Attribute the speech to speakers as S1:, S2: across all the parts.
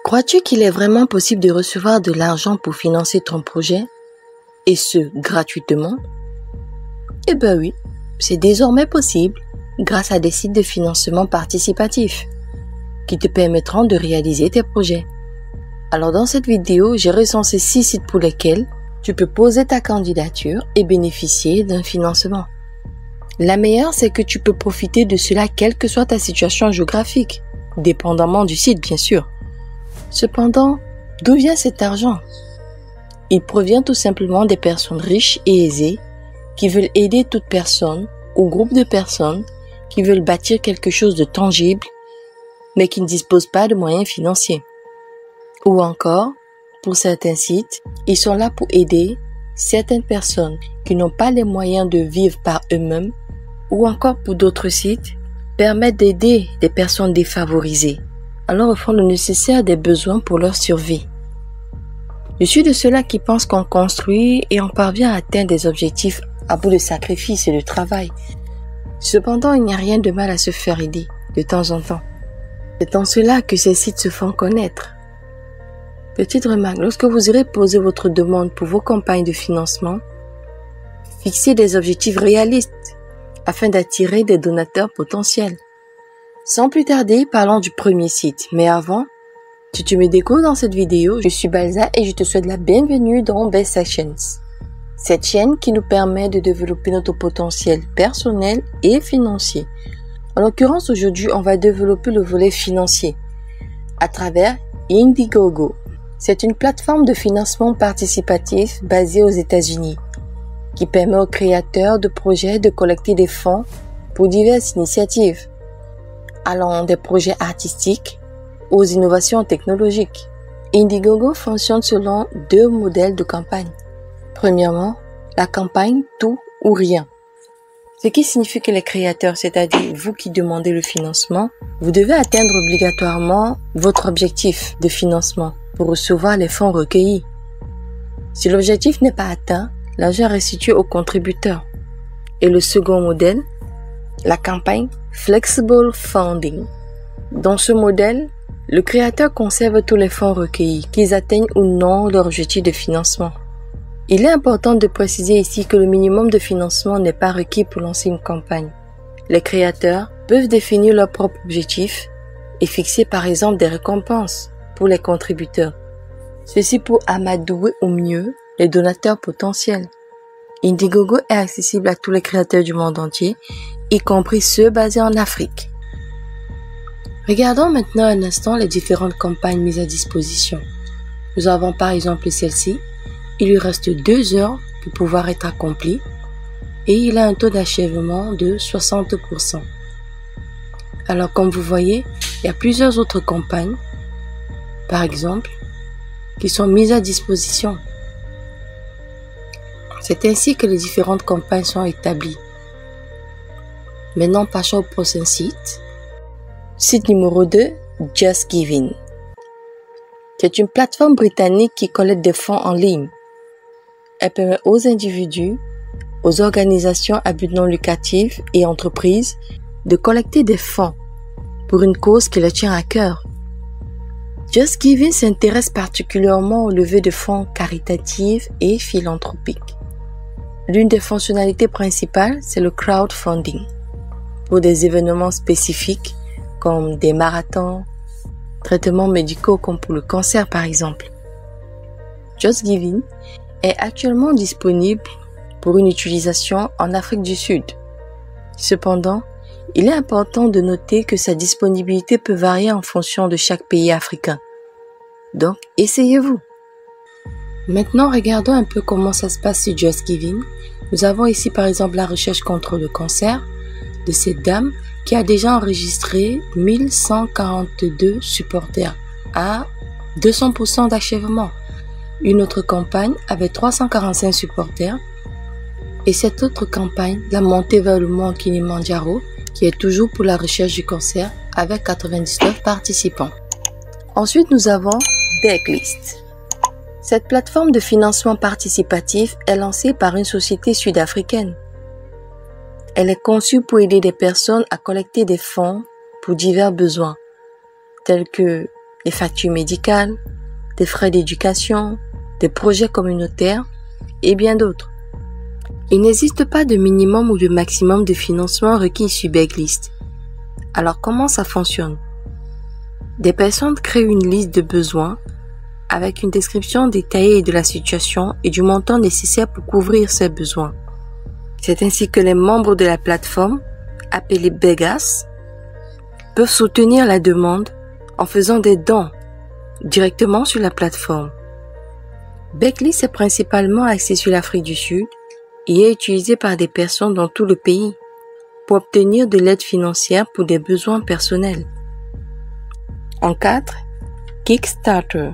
S1: Crois-tu qu'il est vraiment possible de recevoir de l'argent pour financer ton projet, et ce, gratuitement? Eh ben oui, c'est désormais possible grâce à des sites de financement participatif qui te permettront de réaliser tes projets. Alors dans cette vidéo, j'ai recensé 6 sites pour lesquels tu peux poser ta candidature et bénéficier d'un financement. La meilleure, c'est que tu peux profiter de cela quelle que soit ta situation géographique, dépendamment du site bien sûr. Cependant, d'où vient cet argent? Il provient tout simplement des personnes riches et aisées qui veulent aider toute personne ou groupe de personnes qui veulent bâtir quelque chose de tangible mais qui ne disposent pas de moyens financiers. Ou encore, pour certains sites, ils sont là pour aider certaines personnes qui n'ont pas les moyens de vivre par eux-mêmes, ou encore pour d'autres sites, permettent d'aider des personnes défavorisées en leur offrant le nécessaire des besoins pour leur survie. Je suis de ceux-là qui pensent qu'on construit et on parvient à atteindre des objectifs à bout de sacrifice et de travail. Cependant, il n'y a rien de mal à se faire aider de temps en temps. C'est en cela que ces sites se font connaître. Petite remarque, lorsque vous irez poser votre demande pour vos campagnes de financement, fixez des objectifs réalistes afin d'attirer des donateurs potentiels. Sans plus tarder, parlons du premier site. Mais avant, si tu me découvres dans cette vidéo, je suis Balza et je te souhaite la bienvenue dans Best Sessions. Cette chaîne qui nous permet de développer notre potentiel personnel et financier. En l'occurrence, aujourd'hui, on va développer le volet financier à travers Indiegogo. C'est une plateforme de financement participatif basée aux États-Unis qui permet aux créateurs de projets de collecter des fonds pour diverses initiatives, allant des projets artistiques aux innovations technologiques. Indiegogo fonctionne selon 2 modèles de campagne. Premièrement, la campagne tout ou rien. Ce qui signifie que les créateurs, c'est-à-dire vous qui demandez le financement, vous devez atteindre obligatoirement votre objectif de financement pour recevoir les fonds recueillis. Si l'objectif n'est pas atteint, l'argent est restitué aux contributeurs. Et le second modèle, la campagne Flexible Funding. Dans ce modèle, le créateur conserve tous les fonds recueillis, qu'ils atteignent ou non leur objectif de financement. Il est important de préciser ici que le minimum de financement n'est pas requis pour lancer une campagne. Les créateurs peuvent définir leurs propres objectifs et fixer par exemple des récompenses pour les contributeurs. Ceci pour amadouer au mieux les donateurs potentiels. Indiegogo est accessible à tous les créateurs du monde entier, y compris ceux basés en Afrique. Regardons maintenant un instant les différentes campagnes mises à disposition. Nous avons par exemple celle-ci. Il lui reste 2 heures pour pouvoir être accompli et il a un taux d'achèvement de 60%. Alors comme vous voyez, il y a plusieurs autres campagnes, par exemple, qui sont mises à disposition. C'est ainsi que les différentes campagnes sont établies. Maintenant, passons au prochain site. Site numéro 2, Just Giving. C'est une plateforme britannique qui collecte des fonds en ligne. Elle permet aux individus, aux organisations à but non lucratif et entreprises de collecter des fonds pour une cause qui leur tient à cœur. Just Giving s'intéresse particulièrement au levée de fonds caritatifs et philanthropiques. L'une des fonctionnalités principales, c'est le crowdfunding pour des événements spécifiques comme des marathons, traitements médicaux comme pour le cancer par exemple. Just Giving est actuellement disponible pour une utilisation en Afrique du Sud. Cependant, il est important de noter que sa disponibilité peut varier en fonction de chaque pays africain. Donc, essayez-vous. Maintenant, regardons un peu comment ça se passe sur Just Giving. Nous avons ici par exemple la recherche contre le cancer de cette dame qui a déjà enregistré 1142 supporters à 200% d'achèvement. Une autre campagne avec 345 supporters et cette autre campagne, la montée vers le mont Kilimandjaro, qui est toujours pour la recherche du cancer avec 99 participants. Ensuite, nous avons Decklist. Cette plateforme de financement participatif est lancée par une société sud-africaine. Elle est conçue pour aider des personnes à collecter des fonds pour divers besoins, tels que des factures médicales, des frais d'éducation, des projets communautaires et bien d'autres. Il n'existe pas de minimum ou de maximum de financement requis sur Beglist. Alors comment ça fonctionne? Des personnes créent une liste de besoins avec une description détaillée de la situation et du montant nécessaire pour couvrir ces besoins. C'est ainsi que les membres de la plateforme, appelés beggars, peuvent soutenir la demande en faisant des dons directement sur la plateforme. Beglist est principalement axé sur l'Afrique du Sud et est utilisé par des personnes dans tout le pays pour obtenir de l'aide financière pour des besoins personnels. En 4, Kickstarter.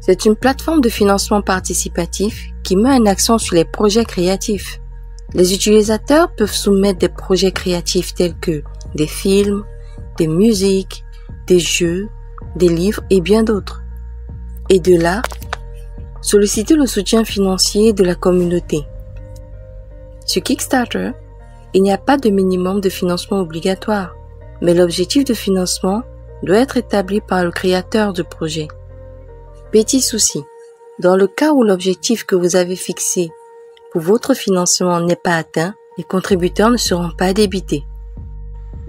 S1: C'est une plateforme de financement participatif qui met un accent sur les projets créatifs. Les utilisateurs peuvent soumettre des projets créatifs tels que des films, des musiques, des jeux, des livres et bien d'autres. Et de là, solliciter le soutien financier de la communauté. Sur Kickstarter, il n'y a pas de minimum de financement obligatoire, mais l'objectif de financement doit être établi par le créateur du projet. Petit souci, dans le cas où l'objectif que vous avez fixé pour votre financement n'est pas atteint, les contributeurs ne seront pas débités.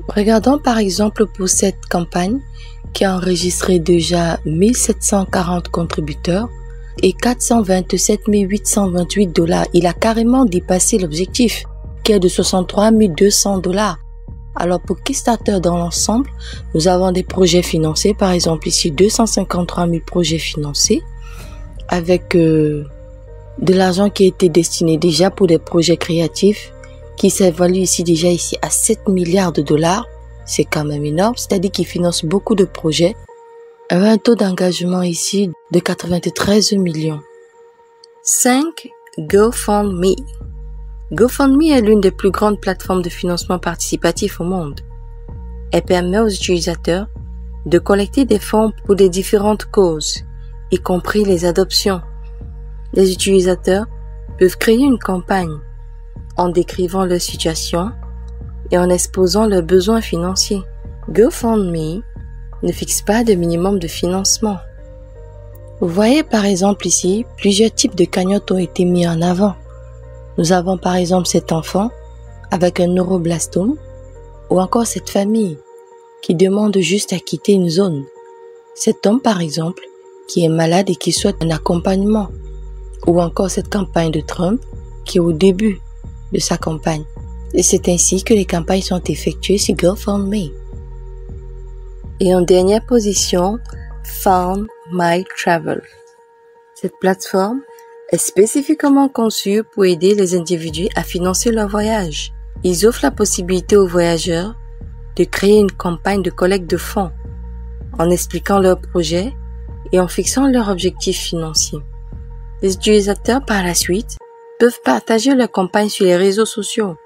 S1: Regardons par exemple pour cette campagne qui a enregistré déjà 1740 contributeurs et 427 828 $. Il a carrément dépassé l'objectif qui est de 63 200 $. Alors pour Kickstarter dans l'ensemble, nous avons des projets financés, par exemple ici 253 000 projets financés avec de l'argent qui a été destiné déjà pour des projets créatifs qui s'évalue ici déjà à 7 milliards de $. C'est quand même énorme, c'est-à-dire qu'ils financent beaucoup de projets. Un taux d'engagement ici de 93 millions. 5. GoFundMe. GoFundMe est l'une des plus grandes plateformes de financement participatif au monde. Elle permet aux utilisateurs de collecter des fonds pour des différentes causes, y compris les adoptions. Les utilisateurs peuvent créer une campagne en décrivant leur situation et en exposant leurs besoins financiers. GoFundMe ne fixe pas de minimum de financement. Vous voyez par exemple ici, plusieurs types de cagnottes ont été mis en avant. Nous avons par exemple cet enfant avec un neuroblastome ou encore cette famille qui demande juste à quitter une zone. Cet homme par exemple qui est malade et qui souhaite un accompagnement. Ou encore cette campagne de Trump qui est au début de sa campagne. Et c'est ainsi que les campagnes sont effectuées sur GoFundMe. Et en dernière position, Fund My Travel. Cette plateforme est spécifiquement conçue pour aider les individus à financer leur voyage. Ils offrent la possibilité aux voyageurs de créer une campagne de collecte de fonds en expliquant leur projet et en fixant leurs objectifs financiers. Les utilisateurs, par la suite, peuvent partager leur campagne sur les réseaux sociaux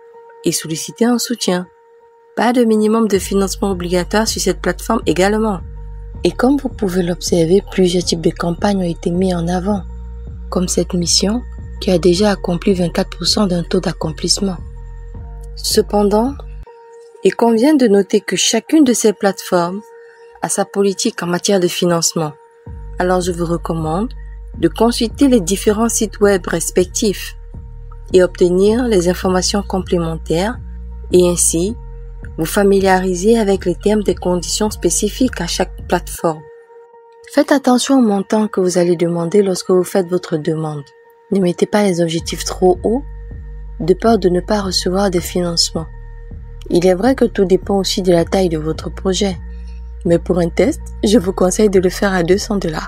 S1: et solliciter un soutien. Pas de minimum de financement obligatoire sur cette plateforme également. Et comme vous pouvez l'observer, plusieurs types de campagnes ont été mis en avant, comme cette mission qui a déjà accompli 24% d'un taux d'accomplissement. Cependant, il convient de noter que chacune de ces plateformes a sa politique en matière de financement. Alors je vous recommande de consulter les différents sites web respectifs et obtenir les informations complémentaires et ainsi vous familiariser avec les termes des conditions spécifiques à chaque plateforme. Faites attention au montant que vous allez demander lorsque vous faites votre demande. Ne mettez pas les objectifs trop hauts de peur de ne pas recevoir des financements. Il est vrai que tout dépend aussi de la taille de votre projet. Mais pour un test, je vous conseille de le faire à 200 $.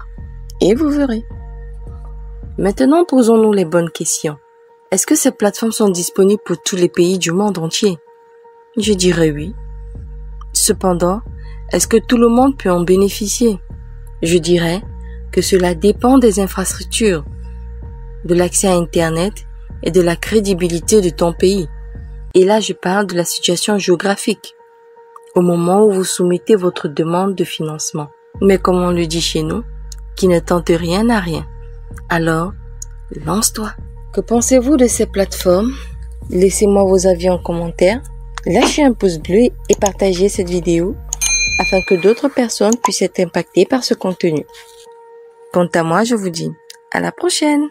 S1: Et vous verrez. Maintenant, posons-nous les bonnes questions. Est-ce que ces plateformes sont disponibles pour tous les pays du monde entier? Je dirais oui. Cependant, est-ce que tout le monde peut en bénéficier? Je dirais que cela dépend des infrastructures, de l'accès à Internet et de la crédibilité de ton pays. Et là, je parle de la situation géographique, au moment où vous soumettez votre demande de financement. Mais comme on le dit chez nous, qui ne tente rien n'a rien. Alors, lance-toi. Que pensez-vous de ces plateformes? Laissez-moi vos avis en commentaire. Lâchez un pouce bleu et partagez cette vidéo. afin que d'autres personnes puissent être impactées par ce contenu. Quant à moi, je vous dis à la prochaine!